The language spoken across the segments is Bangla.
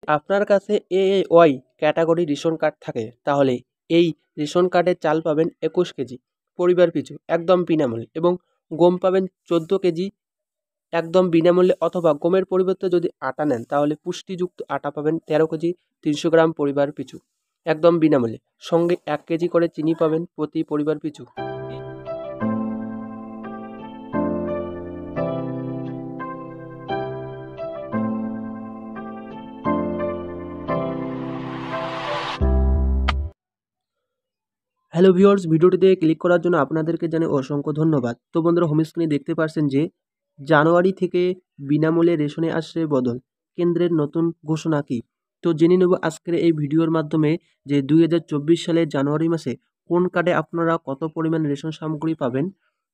আপনার কাছে এএওয়াই ক্যাটাগরি রেশন কার্ড থাকে তাহলে এই রেশন কার্ডে চাল পাবেন 21 কেজি পরিবার পিছু একদম বিনামূল্যে এবং গম পাবেন 14 কেজি একদম বিনামূল্যে, অথবা গমের পরিবর্তে যদি আটা নেন তাহলে পুষ্টিযুক্ত আটা পাবেন 13 কেজি 300 গ্রাম পরিবার পিছু একদম বিনামূল্যে, সঙ্গে 1 কেজি করে চিনি পাবেন প্রতি পরিবার পিছু। হ্যালো ভিউয়ার্স, ভিডিওটিতে ক্লিক করার জন্য আপনাদেরকে জানাই অসংখ্য ধন্যবাদ। তো বন্ধুরা, হোম স্ক্রিনে দেখতে পাচ্ছেন যে জানুয়ারি থেকে বিনামূল্যে রেশনে আসছে বদল, কেন্দ্রের নতুন ঘোষণা কি? তো জেনে নেব আজকের এই ভিডিওর মাধ্যমে যে 2024 সালের জানুয়ারি মাসে কোন কার্ডে আপনারা কত পরিমাণ রেশন সামগ্রী পাবেন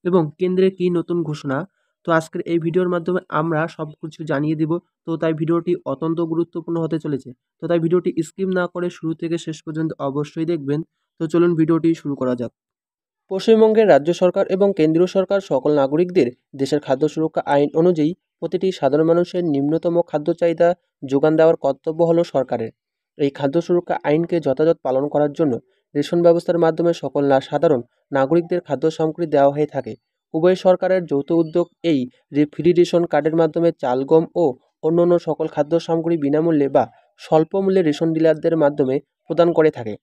এবং কেন্দ্রের কি নতুন ঘোষণা। তো আজকের এই ভিডিওর মাধ্যমে আমরা সব কিছু জানিয়ে দিব। তো তাই ভিডিওটি অত্যন্ত গুরুত্বপূর্ণ হতে চলেছে। তো তাই ভিডিওটি স্কিপ না করে শুরু থেকে শেষ পর্যন্ত অবশ্যই দেখবেন। তো চলুন ভিডিওটি শুরু করা যাক। পশ্চিমবঙ্গের রাজ্য সরকার এবং কেন্দ্রীয় সরকার সকল নাগরিকদের দেশের খাদ্য সুরক্ষা আইন অনুযায়ী প্রতিটি সাধারণ মানুষের নিম্নতম খাদ্য চাহিদা যোগান দেওয়ার কর্তব্য হলো সরকারের। এই খাদ্য সুরক্ষা আইনকে যথাযথ পালন করার জন্য রেশন ব্যবস্থার মাধ্যমে সকল সাধারণ নাগরিকদের খাদ্য সামগ্রী দেওয়া হয়ে থাকে। উভয় সরকারের যৌথ উদ্যোগ এই ফ্রি রেশন কার্ডের মাধ্যমে চাল, গম ও অন্যান্য সকল খাদ্য সামগ্রী বিনামূল্যে বা স্বল্প মূল্যে রেশন ডিলারদের মাধ্যমে প্রদান করে থাকে।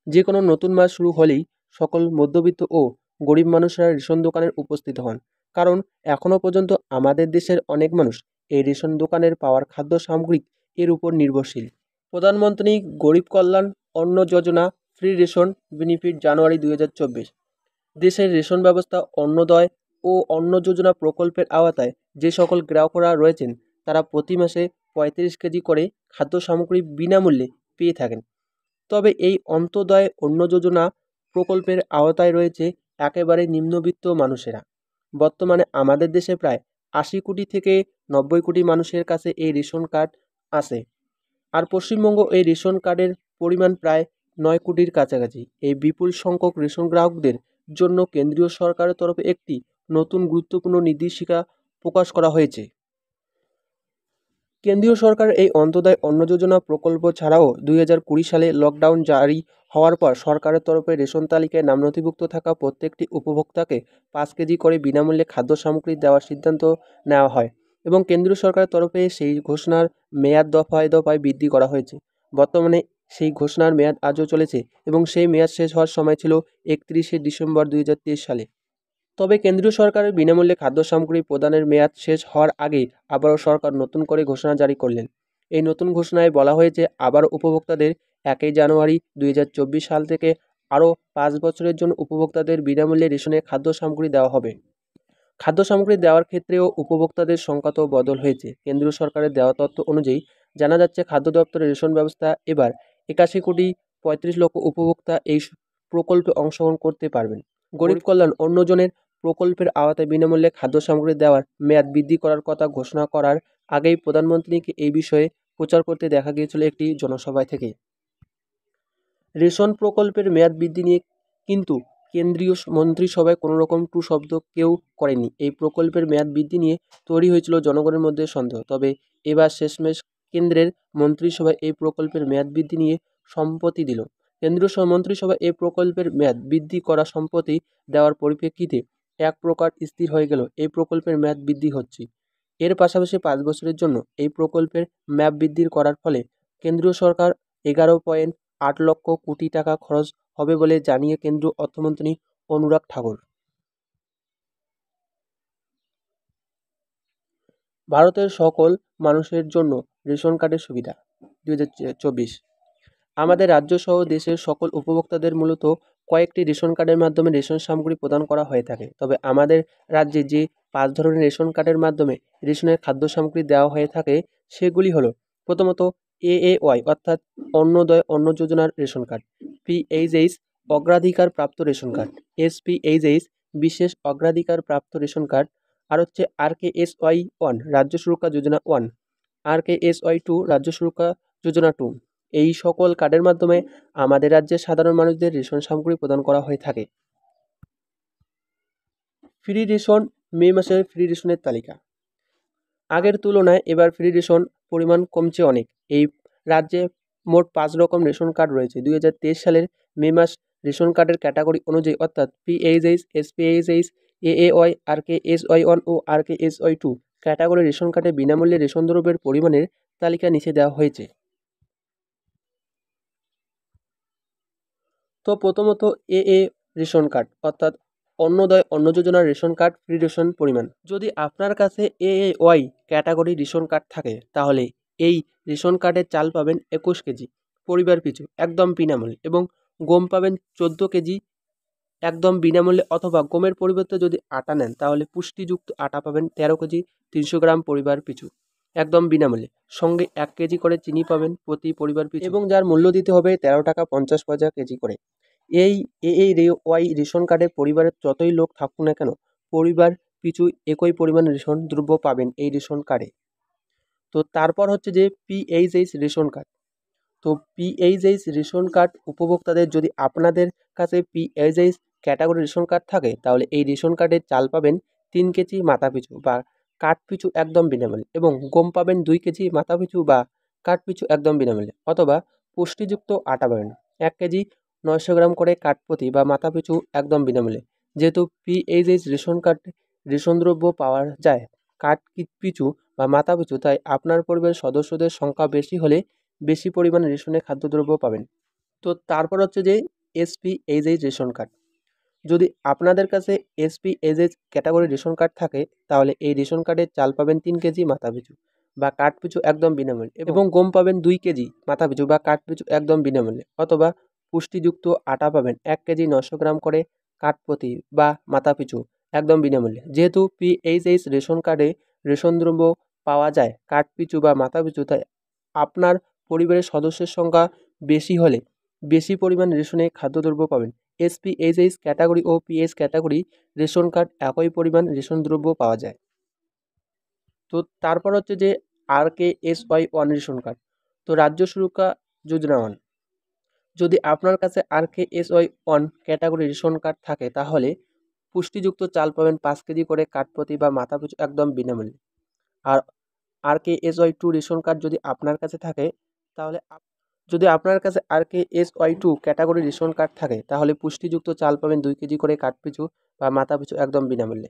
যে কোনো নতুন মাস শুরু হলেই সকল মধ্যবিত্ত ও গরিব মানুষরা রেশন দোকানে উপস্থিত হন, কারণ এখনও পর্যন্ত আমাদের দেশের অনেক মানুষ এই রেশন দোকানের পাওয়ার খাদ্য সামগ্রী এর উপর নির্ভরশীল। প্রধানমন্ত্রী গরিব কল্যাণ অন্ন যোজনা ফ্রি রেশন বেনিফিট জানুয়ারি 2024। দেশের রেশন ব্যবস্থা অন্নদয় ও অন্ন যোজনা প্রকল্পের আওতায় যে সকল গ্রাহকরা রয়েছেন তারা প্রতি মাসে 35 কেজি করে খাদ্য সামগ্রী বিনামূল্যে পেয়ে থাকেন। তবে এই অন্তোদয় অন্ন যোজনা প্রকল্পের আওতায় রয়েছে একেবারে নিম্নবিত্ত মানুষেরা। বর্তমানে আমাদের দেশে প্রায় 80 কোটি থেকে 90 কোটি মানুষের কাছে এই রেশন কার্ড আছে। আর পশ্চিমবঙ্গ এই রেশন কার্ডের পরিমাণ প্রায় 9 কোটির কাছাকাছি। এই বিপুল সংখ্যক রেশন গ্রাহকদের জন্য কেন্দ্রীয় সরকারের তরফে একটি নতুন গুরুত্বপূর্ণ নির্দেশিকা প্রকাশ করা হয়েছে। কেন্দ্রীয় সরকার এই অন্তোদয় অন্ন যোজনা প্রকল্প ছাড়াও 2020 সালে লকডাউন জারি হওয়ার পর সরকারের তরফে রেশন তালিকায় নাম নথিভুক্ত থাকা প্রত্যেকটি উপভোক্তাকে 5 কেজি করে বিনামূল্যে খাদ্য সামগ্রী দেওয়ার সিদ্ধান্ত নেওয়া হয় এবং কেন্দ্রীয় সরকারের তরফে সেই ঘোষণার মেয়াদ দফায় দফায় বৃদ্ধি করা হয়েছে। বর্তমানে সেই ঘোষণার মেয়াদ আজও চলেছে এবং সেই মেয়াদ শেষ হওয়ার সময় ছিল 31শে ডিসেম্বর 2023 সালে। তবে কেন্দ্রীয় সরকারের বিনামূল্যে খাদ্য সামগ্রী প্রদানের মেয়াদ শেষ হওয়ার আগেই আবারও সরকার নতুন করে ঘোষণা জারি করলেন। এই নতুন ঘোষণায় বলা হয়েছে আবারও উপভোক্তাদের 1 জানুয়ারি 2024 সাল থেকে আরও 5 বছরের জন্য উপভোক্তাদের বিনামূল্যে রেশনে খাদ্য সামগ্রী দেওয়া হবে। খাদ্য সামগ্রী দেওয়ার ক্ষেত্রেও উপভোক্তাদের সংখ্যাতেও বদল হয়েছে। কেন্দ্রীয় সরকারের দেওয়া তথ্য অনুযায়ী জানা যাচ্ছে খাদ্য দপ্তরের রেশন ব্যবস্থা এবার 81 কোটি 35 লক্ষ উপভোক্তা এই প্রকল্পে অংশগ্রহণ করতে পারবেন। গরিব কল্যাণ অন্নজনের প্রকল্পের আওতায় বিনামূল্যে খাদ্য সামগ্রী দেওয়ার মেয়াদ বৃদ্ধি করার কথা ঘোষণা করার আগেই প্রধানমন্ত্রীকে এই বিষয়ে প্রচার করতে দেখা গিয়েছিল একটি জনসভায় থেকে। রেশন প্রকল্পের মেয়াদ বৃদ্ধি নিয়ে কিন্তু কেন্দ্রীয় মন্ত্রিসভায় কোনো রকম টু শব্দ কেউ করেনি। এই প্রকল্পের মেয়াদ বৃদ্ধি নিয়ে তৈরি হয়েছিল জনগণের মধ্যে সন্দেহ। তবে এবার শেষমেশ কেন্দ্রের মন্ত্রিসভায় এই প্রকল্পের মেয়াদ বৃদ্ধি নিয়ে সম্মতি দিল। কেন্দ্রীয় মন্ত্রিসভা এই প্রকল্পের মেয়াদ বৃদ্ধি করা সম্মতি দেওয়ার পরিপ্রেক্ষিতে এক প্রকার স্থির হয়ে গেল এই প্রকল্পের মেয়াদ বৃদ্ধি হচ্ছে। এর পাশাপাশি 5 বছরের জন্য এই প্রকল্পের মেয়াদ বৃদ্ধি করার ফলে কেন্দ্রীয় সরকার 11.8 লক্ষ কোটি টাকা খরচ হবে বলে জানিয়ে কেন্দ্রীয় অর্থমন্ত্রী অনুরাগ ঠাকুর। ভারতের সকল মানুষের জন্য রেশন কার্ডের সুবিধা 2024। আমাদের রাজ্য সহ দেশের সকল উপভোক্তাদের মূলত কয়েকটি রেশন কার্ডের মাধ্যমে রেশন সামগ্রী প্রদান করা হয়ে থাকে। তবে আমাদের রাজ্যে যে 5 ধরনের রেশন কার্ডের মাধ্যমে রেশনের খাদ্য সামগ্রী দেওয়া হয়ে থাকে সেগুলি হলো, প্রথমত এএওয়াই অর্থাৎ অন্নদয় অন্ন যোজনার রেশন কার্ড, পিএইচএইচ অগ্রাধিকার প্রাপ্ত রেশন কার্ড, এসপিএইচএইচ বিশেষ অগ্রাধিকার প্রাপ্ত রেশন কার্ড, আর হচ্ছে আরকেএসওয়াই 1 রাজ্য সুরক্ষা যোজনা 1, আরকেএসওয়াই 2 রাজ্য সুরক্ষা যোজনা 2। এই সকল কার্ডের মাধ্যমে আমাদের রাজ্যের সাধারণ মানুষদের রেশন সামগ্রী প্রদান করা হয়ে থাকে। ফ্রি রেশন, মে মাসের ফ্রি রেশনের তালিকা। আগের তুলনায় এবার ফ্রি রেশন পরিমাণ কমছে অনেক। এই রাজ্যে মোট 5 রকম রেশন কার্ড রয়েছে। 2023 সালের মে মাস রেশন কার্ডের ক্যাটাগরি অনুযায়ী অর্থাৎ পিএইচএইচ, এসপিএইচএইচ, এএওয়াই, আরকেএসওয়াই 1 ও আরকেএসওয়াই 2 ক্যাটাগরি রেশন কার্ডে বিনামূল্যে রেশন দ্রব্যের পরিমাণের তালিকা নিচে দেওয়া হয়েছে। তো প্রথমত এ রেশন কার্ড অর্থাৎ অন্নদয় অন্ন যোজনার রেশন কার্ড ফ্রি রেশন পরিমাণ। যদি আপনার কাছে এএওয়াই ক্যাটাগরি রেশন কার্ড থাকে তাহলে এই রেশন কার্ডের চাল পাবেন 21 কেজি পরিবার পিছু একদম বিনামূল্যে এবং গম পাবেন 14 কেজি একদম বিনামূল্যে, অথবা গমের পরিবর্তে যদি আটা নেন তাহলে পুষ্টিযুক্ত আটা পাবেন 13 কেজি 300 গ্রাম পরিবার পিছু একদম বিনামূল্যে। সঙ্গে 1 কেজি করে চিনি পাবেন প্রতি পরিবার পিছু এবং যার মূল্য দিতে হবে 13 টাকা 50 পয়সা কেজি করে। এই রেশন কার্ডে পরিবারের যতই লোক থাকুক না কেন পরিবার পিছু একই পরিমাণ রেশন দ্রব্য পাবেন এই রেশন কার্ডে। তো তারপর হচ্ছে যে পিএইচএইচ রেশন কার্ড। তো পিএইচএইচ রেশন কার্ড উপভোক্তাদের, যদি আপনাদের কাছে পিএইচএইচ ক্যাটাগরি রেশন কার্ড থাকে তাহলে এই রেশন কার্ডের চাল পাবেন 3 কেজি মাথাপিছু বা কাঠ পিছু একদম বিনামূল্যে এবং গম পাবেন 2 কেজি মাথাপিছু বা কাঠ পিছু একদম বিনামূল্যে, অথবা পুষ্টিযুক্ত আটা পাবেন 1 কেজি 900 গ্রাম করে কাঠ প্রতি বা মাথাপিছু একদম বিনামূল্যে। যেহেতু পিএইচএইচ রেশন কার্ড রেশন দ্রব্য পাওয়া যায় কাঠ পিছু বা মাথাপিছু, তাই আপনার পরিবারের সদস্যদের সংখ্যা বেশি হলে বেশি পরিমাণে রেশনের খাদ্যদ্রব্য পাবেন। তো তারপর হচ্ছে যে এসপিএইচএইচ রেশন কার্ড। যদি আপনাদের কাছে এসপিএইচএইচ ক্যাটাগরি রেশন কার্ড থাকে তাহলে এই রেশন কার্ডের চাল পাবেন 3 কেজি মাথাপিছু বা কাঠ পিছু একদম বিনামূল্যে এবং গম পাবেন 2 কেজি মাথাপিছু বা কাঠ পিছু একদম বিনামূল্যে, অথবা পুষ্টিযুক্ত আটা পাবেন 1 কেজি 900 গ্রাম করে কাঠ প্রতি বা মাথাপিছু একদম বিনামূল্যে। যেহেতু পিএইচএইচ রেশন কার্ডে রেশন দ্রব্য পাওয়া যায় কাঠ পিছু বা মাথাপিছু, তাই আপনার পরিবারের সদস্যের সংখ্যা বেশি হলে বেশি পরিমাণ রেশনে খাদ্যদ্রব্য পাবেন। এসপিএইচএইচ ক্যাটাগরি ও পিএইচ ক্যাটাগরি রেশন কার্ড একই পরিমাণ রেশন দ্রব্য পাওয়া যায়। তো তারপর হচ্ছে যে আরকেএসওয়াই 1 রেশন কার্ড। তো রাজ্য সুরক্ষা যোজনা 1। যদি আপনার কাছে আরকেএসওয়াই 1 ক্যাটাগরি রেশন কার্ড থাকে তাহলে পুষ্টিযুক্ত চাল পাবেন 5 কেজি করে কাঠ প্রতি বা মাথাপিছু একদম বিনামূল্যে। আর আরকেএসওয়াই 2 রেশন কার্ড যদি আপনার কাছে থাকে তাহলে যদি আপনার কাছে আরকেএসওয়াই 2 ক্যাটাগরি রেশন কার্ড থাকে তাহলে পুষ্টিযুক্ত চাল পাবেন 2 কেজি করে কাঠ পিছু বা মাথাপিছু একদম বিনামূল্যে।